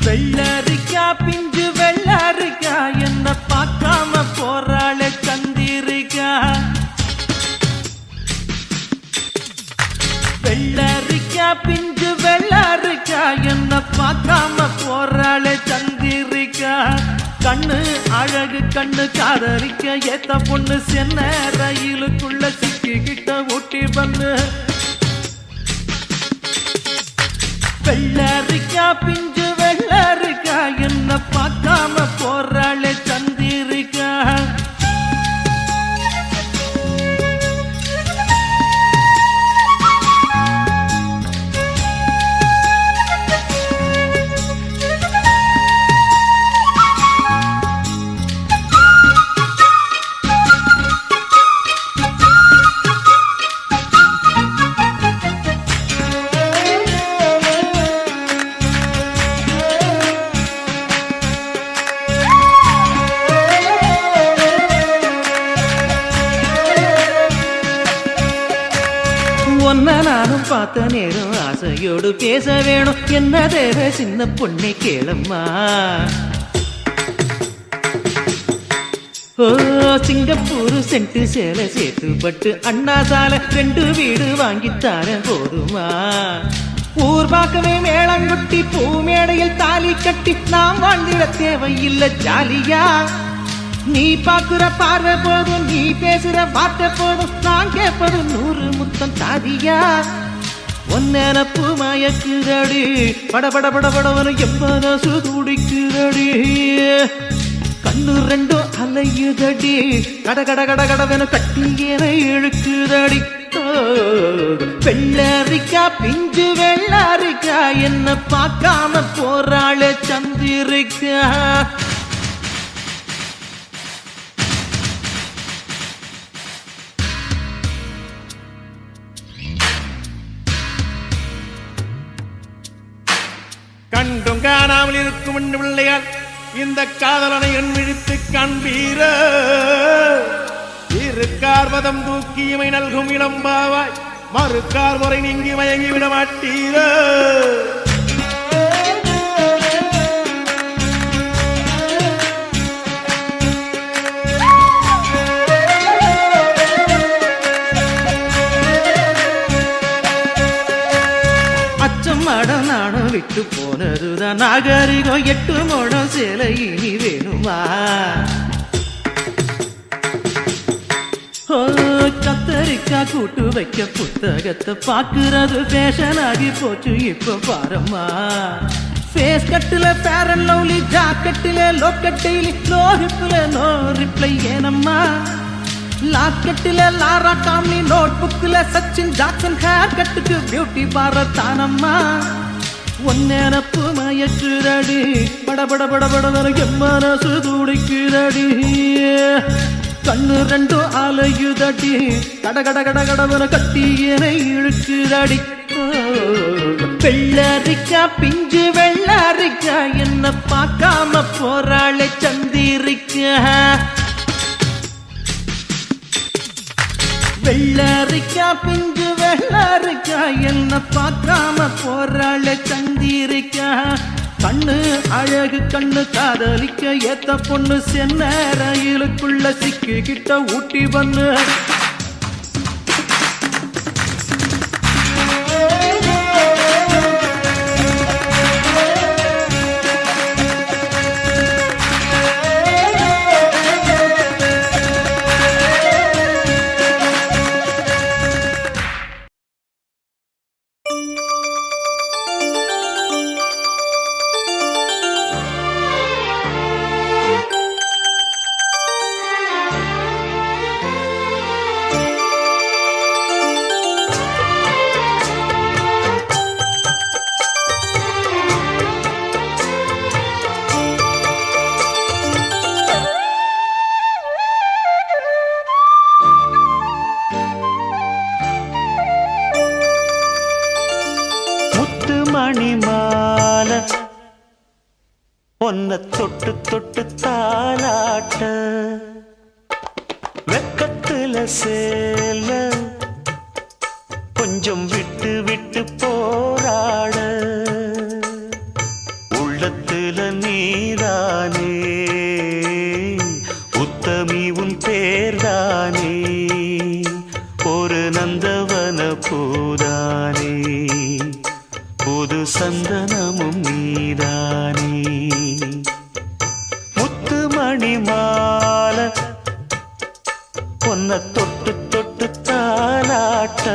வெள்ளரிக்கா பிஞ்சு வெள்ளரிக்கா என்ன பார்க்காம போறாளே சந்திரிக்கா. வெள்ளரிக்கா பிஞ்சு வெள்ளரிக்கா என்ன பார்க்காம போறாளே சந்திரிக்கா. கண்ணு அழகு கண்ணு காதலிக்க ஏத்த பொண்ணு சென்ன ரயிலுக்குள்ள சிக்கிக்கிட்ட ஊட்டி பண்ணு. வெள்ளரிக்கா பிஞ்சு வெள்ளரிக்கா என்ன பார்க்காம போறாளே சந்திரிக்கா. ஒன்ன நானும் பார்த்த நேரம் ஆசையோடு பேச வேணும். என்ன தேவை சின்ன பொண்ணை கேளம்மா. ஓ சிங்கப்பூர் சென்ட்டு சேலை சேர்த்து பட்டு அண்ணா சாலை 2 வீடு வாங்கித்தார போதுமா. ஊர் பார்க்கவே மேளங்குட்டி பூ மேடையில் தாலி கட்டி நாம் வாழ்ந்திட தேவையில்லை ஜாலியா. நீ பாக்குற பார்வை போதும் நீ பேசுற வார்த்தை போதும் நான் கேட்பது 100 முத்தம் தாதியா. ஒன்னப்பு மயக்குதடி படபட படபடவன எம்மனசு துடிக்குதடி. கண்ணு 2 அலையுதடி கட கட கட கடவென கட்டியன இழுக்குதடி. வெள்ளரிக்கா பிஞ்சு வெள்ளரிக்கா என்ன பார்க்காம போறாளே சந்திரிக்கா. கண்டும் காணாமல் இருக்கும் பிள்ளையால் இந்த காதலனை என் விழித்து காண்பீர. இருக்கார் மதம் தூக்கியமை நல்கும் இளம்பாவாய் மறுக்கார் முறை நீங்கி மயங்கி விட மாட்டீர. மடம் நானும் விட்டு போனதுதான் நாகரிகம் 8 மடம் சேலை இனி வேணுமா. கத்தரிக்கா கூட்டு வைக்க புத்தகத்தை பாக்குறது ஃபேஷன் ஆகி போச்சு இப்ப பாரம்மா. ஃபேஸ் கட்டுல ஃபேர் அண்ட் லவ்லி ஜாக்கெட்டுல லோக்கட்டில நோ ஹிப்ல நோ ரிப்ளை ஏனம்மா. லாக்கெட்டில லாரா காம்லி நோட் புக்ல சச்சின் ஜாக்சன் ஹேர் கட்டுக்கு பியூட்டி பார்லர் தானம்மா. ஒன்னப்பு மயக்குதடி படபட படபட எம்மனசு துடிக்குதடி. கண்ணு 2 அலையுதடி கட கட கட கடவன கட்டியன இழுக்குதடி. வெள்ளரிக்கா பிஞ்சு வெள்ளரிக்கா என்ன பார்க்காம போறாளே சந்திரிக்கா. வெள்ளரிக்கா பிஞ்சு வெள்ளரிக்கா என்ன பார்க்காம போறாளே சந்திரிக்கா. கண்ணு அழகு கண்ணு காதலிக்க ஏத்த பொண்ணு சென்ன ரயிலுக்குள்ள சிக்கிக்கிட்ட ஊட்டி பண்ணு. தொட்டு தொட்டு தாலாட்ட வெக்கத்துல சேல கொஞ்சம் விட்டு விட்டு போராட உள்ளத்துல நீதானே உத்தமி உன் பேர்தானே ஒரு நந்தவன பூதானே புது சந்தனமும் நீதானே முத்து மணி மாலை பொன்ன தொட்டு தொட்டு தாலாட்ட